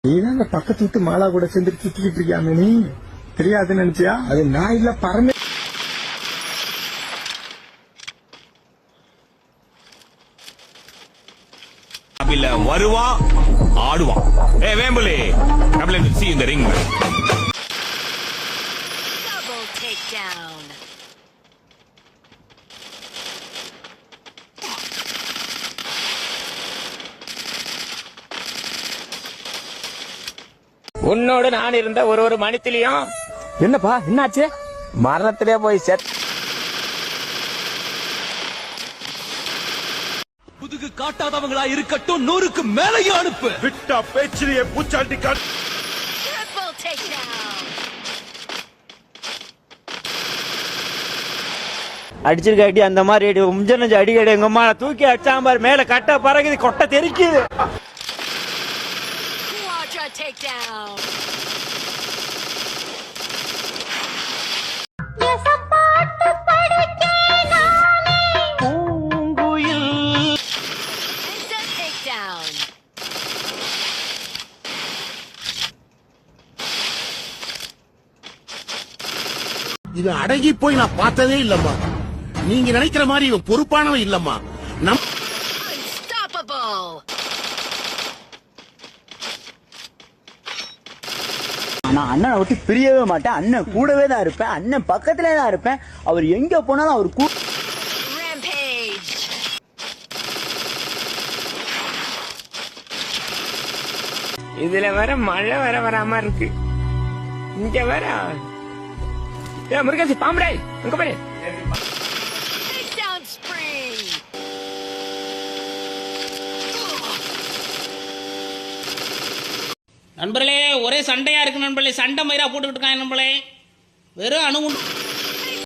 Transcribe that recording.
நீதான் அந்த பக்கத்து விட்டு மாலா கூட சேர்ந்து சுத்திக்கிட்டு இருக்கியாமே, நீ தெரியாதுன்னு நினைச்சியா? அது நான் இல்ல, பரமே. வருவான் ஆடுவான். Vembuli see in the ring. Double takedown. உன்னோடு நான் இருந்த ஒரு மணித்திலையும் என்னப்பா என்னாச்சு? மரணத்திலே போய் செத் புதுகு காட்டாதவங்களா இருக்கட்டும், 100க்கு மேலையும் அனுப்பு. விட்டா பேச்சிலேயே பூச்சாண்டி காட்டு. Triple takedown. அடிச்சிருக்க அடி அந்த மாதிரி அடி முஞ்சனஞ்சு அடி அடி எங்க அம்மா தூக்கி அடிச்சாம்பார், மேல கட்ட பறகுது, கொட்டை தெரிக்குது. Quadra takedown. Instant takedown. இது அடங்கி போய் நான் பார்த்ததே இல்லம்மா. நீங்க நினைக்கிற மாதிரி இவன் பொறுப்பானவன் இல்லம்மா. Unstoppable. நான் அண்ணனை விட்டு பிரியவே மாட்டேன். அண்ணன் கூடவே தான் இருப்பேன். அண்ணன் பக்கத்திலே தான் இருப்பேன். அவர் எங்க போனாலும் அவர் Rampage. இதுல வர மழை வராம இருக்கு. இங்க வர முருகேசி பாம்படை அங்க பாரு. Takedown spree. நண்பர்களே, ஒரே சண்டையா இருக்கு நண்பர்களே. சண்டை மயிரா போட்டுக்கிட்டு இருக்காங்க நண்பர்களே. வெறும் அணு